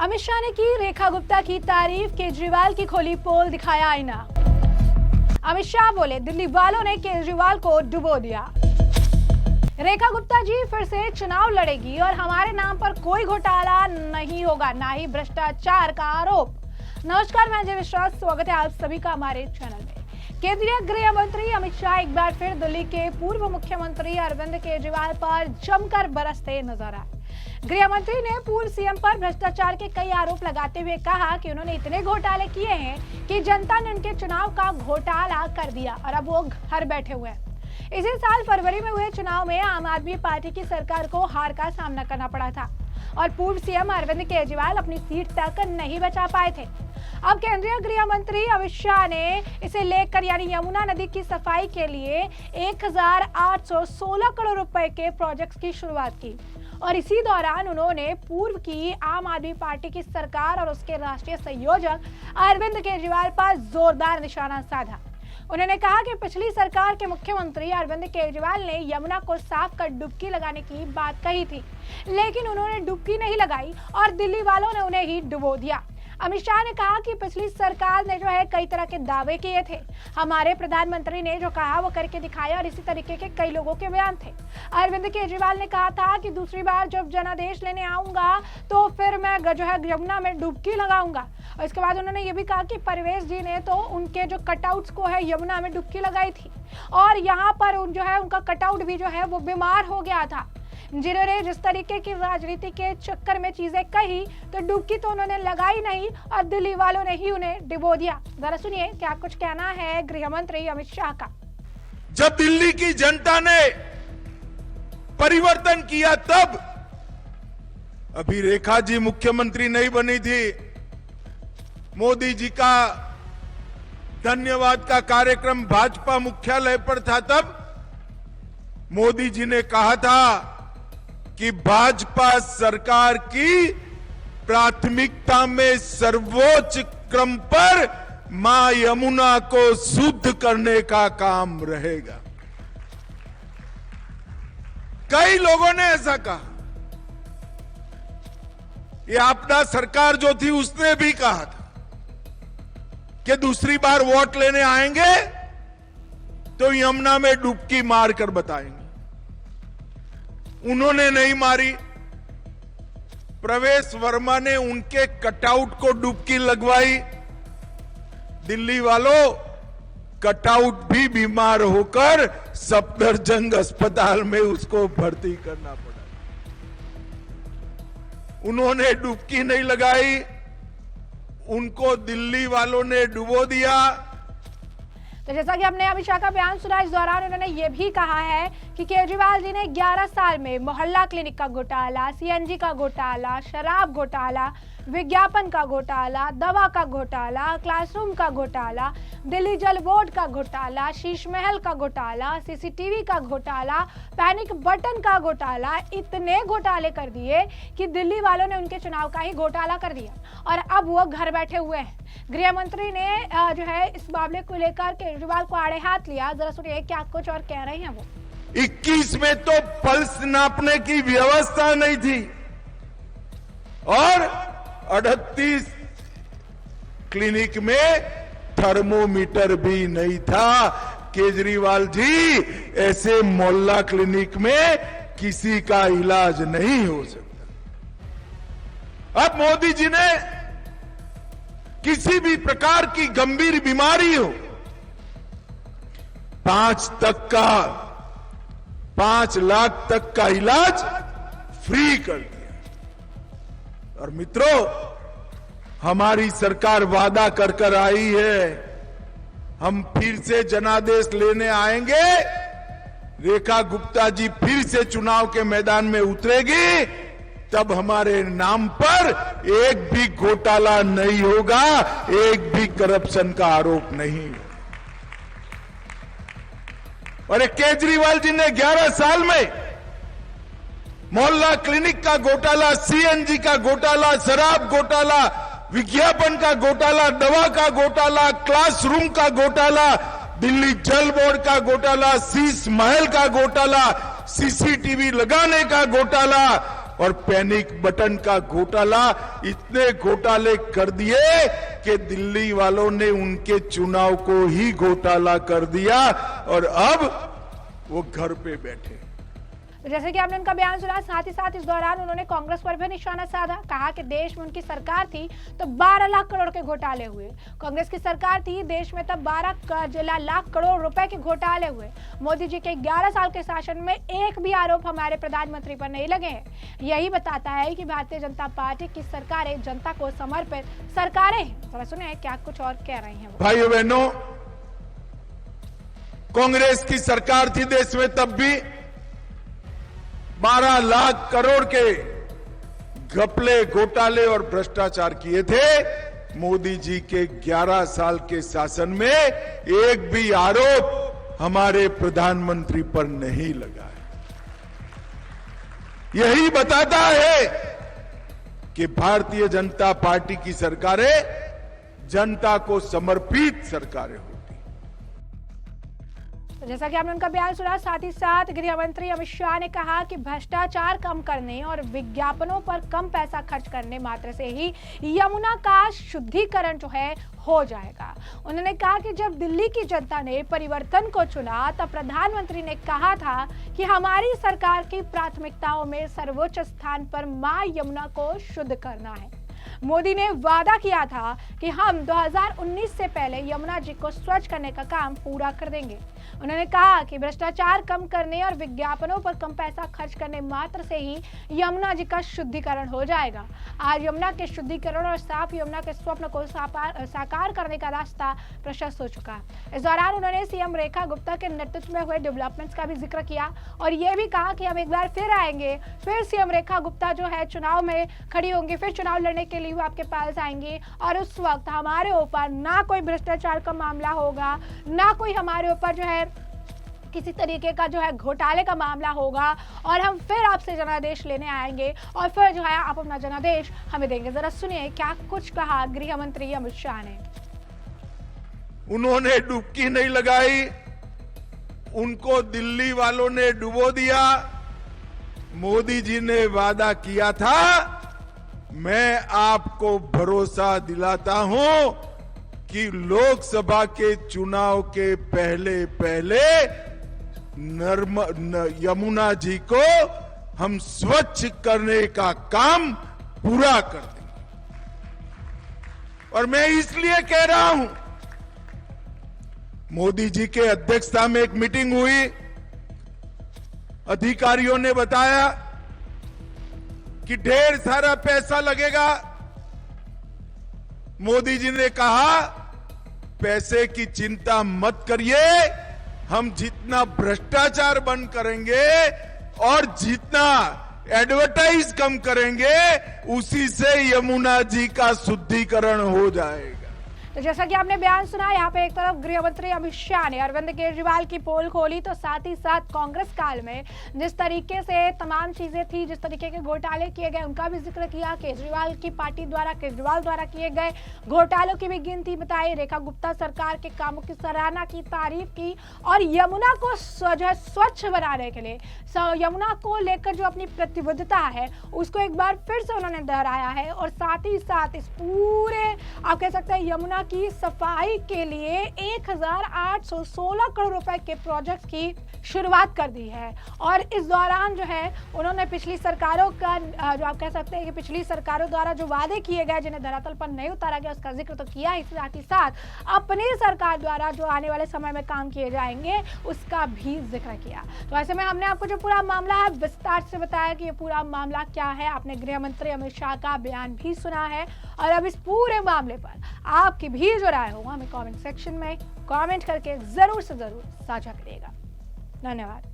अमित शाह ने की रेखा गुप्ता की तारीफ, केजरीवाल की खोली पोल, दिखाया आईना। अमित शाह बोले दिल्ली वालों ने केजरीवाल को डुबो दिया। रेखा गुप्ता जी फिर से चुनाव लड़ेगी और हमारे नाम पर कोई घोटाला नहीं होगा, ना ही भ्रष्टाचार का आरोप। नमस्कार, मैं जय विश्वास, स्वागत है आप सभी का हमारे चैनल में। केंद्रीय गृह मंत्री अमित शाह एक बार फिर दिल्ली के पूर्व मुख्यमंत्री अरविंद केजरीवाल पर जमकर बरसते नजर आए। गृह मंत्री ने पूर्व सीएम पर भ्रष्टाचार के कई आरोप लगाते हुए कहा कि उन्होंने इतने घोटाले किए हैं कि जनता ने उनके चुनाव का घोटाला कर दिया और अब वो घर बैठे हुए हैं। इसी साल फरवरी में हुए चुनाव में आम आदमी पार्टी की सरकार को हार का सामना करना पड़ा था और पूर्व सीएम अरविंद केजरीवाल अपनी सीट तक नहीं बचा पाए थे। अब केंद्रीय गृह मंत्री अमित शाह ने इसे लेकर यानी यमुना नदी की सफाई के लिए 1816 करोड़ रुपए के प्रोजेक्ट की शुरुआत की और इसी दौरान उन्होंने पूर्व की आम आदमी पार्टी की सरकार और उसके राष्ट्रीय संयोजक अरविंद केजरीवाल पर जोरदार निशाना साधा। उन्होंने कहा कि पिछली सरकार के मुख्यमंत्री अरविंद केजरीवाल ने यमुना को साफ कर डुबकी लगाने की बात कही थी, लेकिन उन्होंने डुबकी नहीं लगाई और दिल्ली वालों ने उन्हें ही डुबो दिया। अमित शाह ने कहा कि पिछली सरकार ने जो है कई तरह के दावे किए थे, हमारे प्रधानमंत्री ने जो कहा वो करके दिखाया और इसी तरीके के कई लोगों के बयान थे। अरविंद केजरीवाल ने कहा था कि दूसरी बार जब जनादेश लेने आऊंगा तो फिर मैं जो है यमुना में डुबकी लगाऊंगा। और इसके बाद उन्होंने ये भी कहा कि परवेश जी ने तो उनके जो कटआउट्स को है यमुना में डुबकी लगाई थी और यहाँ पर जो है उनका कटआउट भी जो है वो बीमार हो गया था। जिन्होंने जिस तरीके की राजनीति के चक्कर में चीजें कही तो डुबकी तो उन्होंने लगाई नहीं और दिल्ली वालों ने ही उन्हें डुबो दिया। जरा सुनिए क्या कुछ कहना है गृह मंत्री अमित शाह का। जब दिल्ली की जनता ने परिवर्तन किया तब अभी रेखा जी मुख्यमंत्री नहीं बनी थी, मोदी जी का धन्यवाद का कार्यक्रम भाजपा मुख्यालय पर था, तब मोदी जी ने कहा था कि भाजपा सरकार की प्राथमिकता में सर्वोच्च क्रम पर मां यमुना को शुद्ध करने का काम रहेगा। कई लोगों ने ऐसा कहा। ये अपना सरकार जो थी उसने भी कहा था कि दूसरी बार वोट लेने आएंगे तो यमुना में डुबकी मारकर बताएंगे। उन्होंने नहीं मारी। प्रवेश वर्मा ने उनके कटआउट को डुबकी लगवाई। दिल्ली वालों, कटआउट भी बीमार होकर सफदरजंग अस्पताल में उसको भर्ती करना पड़ा। उन्होंने डुबकी नहीं लगाई, उनको दिल्ली वालों ने डुबो दिया। तो जैसा कि हमने अमित शाह का बयान सुना, इस दौरान उन्होंने ये भी कहा है कि केजरीवाल जी ने 11 साल में मोहल्ला क्लिनिक का घोटाला, सीएनजी का घोटाला, शराब घोटाला, विज्ञापन का घोटाला, दवा का घोटाला, क्लासरूम का घोटाला, दिल्ली जल बोर्ड का घोटाला, शीश महल का घोटाला, सीसीटीवी का घोटाला, पैनिक बटन का घोटाला, इतने घोटाले कर दिए कि दिल्ली वालों ने उनके चुनाव का ही घोटाला कर दिया और अब वो घर बैठे हुए हैं। गृह मंत्री ने जो है इस मामले को लेकर केजरीवाल को आड़े हाथ लिया। जरा सुनिए क्या कुछ और कह रहे हैं वो। 21 में तो पल्स नापने की व्यवस्था नहीं थी और 38 क्लिनिक में थर्मोमीटर भी नहीं था। केजरीवाल जी, ऐसे मोहल्ला क्लिनिक में किसी का इलाज नहीं हो सकता। अब मोदी जी ने किसी भी प्रकार की गंभीर बीमारी हो, 5 लाख तक का इलाज फ्री कर दिया। और मित्रों, हमारी सरकार वादा कर आई है, हम फिर से जनादेश लेने आएंगे, रेखा गुप्ता जी फिर से चुनाव के मैदान में उतरेगी, तब हमारे नाम पर एक भी घोटाला नहीं होगा, एक भी करप्शन का आरोप नहीं। और केजरीवाल जी ने 11 साल में मोहल्ला क्लिनिक का घोटाला, सीएनजी का घोटाला, शराब घोटाला, विज्ञापन का घोटाला, दवा का घोटाला, क्लासरूम का घोटाला, दिल्ली जल बोर्ड का घोटाला, शीश महल का घोटाला, सीसीटीवी लगाने का घोटाला, और पैनिक बटन का घोटाला, इतने घोटाले कर दिए कि दिल्ली वालों ने उनके चुनाव को ही घोटाला कर दिया और अब वो घर पे बैठे। जैसे कि आपने उनका बयान सुना, साथ ही साथ इस दौरान उन्होंने कांग्रेस पर भी निशाना साधा। कहा कि देश में उनकी सरकार थी तो 12 लाख करोड़ के घोटाले हुए। कांग्रेस की सरकार थी, देश में तब 12 लाख करोड़ रुपए के घोटाले हुए। मोदी जी के 11 साल के शासन में एक भी आरोप हमारे प्रधानमंत्री पर नहीं लगे हैं। यही बताता है कि भारतीय जनता पार्टी की सरकारें जनता को समर्पित सरकारें हैं। जरा सुने क्या कुछ और कह रही हैं। भाइयों बहनों, कांग्रेस की सरकार थी देश में, तब भी 12 लाख करोड़ के घपले, घोटाले और भ्रष्टाचार किए थे। मोदी जी के 11 साल के शासन में एक भी आरोप हमारे प्रधानमंत्री पर नहीं लगा है। यही बताता है कि भारतीय जनता पार्टी की सरकारें जनता को समर्पित सरकारें होती। जैसा कि आपने उनका बयान सुना, साथ ही साथ गृह मंत्री अमित शाह ने कहा कि भ्रष्टाचार कम करने और विज्ञापनों पर कम पैसा खर्च करने मात्र से ही यमुना का शुद्धिकरण जो है हो जाएगा। उन्होंने कहा कि जब दिल्ली की जनता ने परिवर्तन को चुना तब प्रधानमंत्री ने कहा था कि हमारी सरकार की प्राथमिकताओं में सर्वोच्च स्थान पर मां यमुना को शुद्ध करना है। मोदी ने वादा किया था कि हम 2019 से पहले यमुना जी को स्वच्छ करने का काम पूरा कर देंगे। उन्होंने कहा कि भ्रष्टाचार कम करने और विज्ञापनों पर कम पैसा खर्च करने मात्र से ही यमुना जी का शुद्धिकरण हो जाएगा। आज यमुना के शुद्धिकरण और साफ यमुना के स्वप्न को साकार करने का रास्ता प्रशस्त हो चुका है। इस दौरान उन्होंने सीएम रेखा गुप्ता के नेतृत्व में हुए डेवलपमेंट्स का भी जिक्र किया और यह भी कहा कि हम एक बार फिर आएंगे, फिर सीएम रेखा गुप्ता जो है चुनाव में खड़ी होंगी, फिर चुनाव लड़ने के लिए वो आपके पास आएंगे और उस वक्त हमारे ऊपर ना कोई भ्रष्टाचार का मामला होगा, ना कोई हमारे ऊपर जो है किसी तरीके का जो है घोटाले का मामला होगा और हम फिर आपसे जनादेश लेने आएंगे और फिर जो है आप अपना जनादेश हमें देंगे। जरा सुनिए क्या कुछ कहा गृह मंत्री अमित शाह ने। उन्होंने डुबकी नहीं लगाई, उनको दिल्ली वालों ने डुबो दिया। मोदी जी ने वादा किया था, मैं आपको भरोसा दिलाता हूं कि लोकसभा के चुनाव के पहले यमुना जी को हम स्वच्छ करने का काम पूरा कर देंगे। और मैं इसलिए कह रहा हूं, मोदी जी के अध्यक्षता में एक मीटिंग हुई, अधिकारियों ने बताया कि ढेर सारा पैसा लगेगा। मोदी जी ने कहा पैसे की चिंता मत करिए, हम जितना भ्रष्टाचार बंद करेंगे और जितना एडवर्टाइज कम करेंगे उसी से यमुना जी का शुद्धिकरण हो जाएगा। तो जैसा कि आपने बयान सुना, यहाँ पे एक तरफ गृह मंत्री अमित शाह ने अरविंद केजरीवाल की पोल खोली तो साथ ही साथ कांग्रेस काल में जिस तरीके से तमाम चीजें थी, जिस तरीके के घोटाले किए गए उनका भी जिक्र किया। केजरीवाल की पार्टी द्वारा, केजरीवाल द्वारा किए गए घोटालों की भी गिनती बताई। रेखा गुप्ता सरकार के कामों की सराहना की, तारीफ की और यमुना को जो है स्वच्छ बनाने के लिए, यमुना को लेकर जो अपनी प्रतिबद्धता है उसको एक बार फिर से उन्होंने दोहराया है और साथ ही साथ इस पूरे आप कह सकते हैं यमुना की सफाई के लिए 1816 करोड़ रुपए के प्रोजेक्ट की शुरुआत कर दी है। और इस दौरान जो है उन्होंने पिछली सरकारों का जो आप कह सकते हैं कि पिछली सरकारों द्वारा जो वादे किए गए जिन्हें धरातल पर नहीं उतारा गया उसका जिक्र तो किया ही, साथ ही साथ अपनी सरकार द्वारा जो आने वाले समय में काम किए जाएंगे उसका भी जिक्र किया। तो ऐसे में हमने आपको जो पूरा मामला है विस्तार से बताया कि ये पूरा मामला क्या है। आपने गृह मंत्री अमित शाह का बयान भी सुना है और अब इस पूरे मामले पर आपकी भी जो राय हो हमें कमेंट सेक्शन में कमेंट करके जरूर से जरूर साझा करिएगा। धन्यवाद।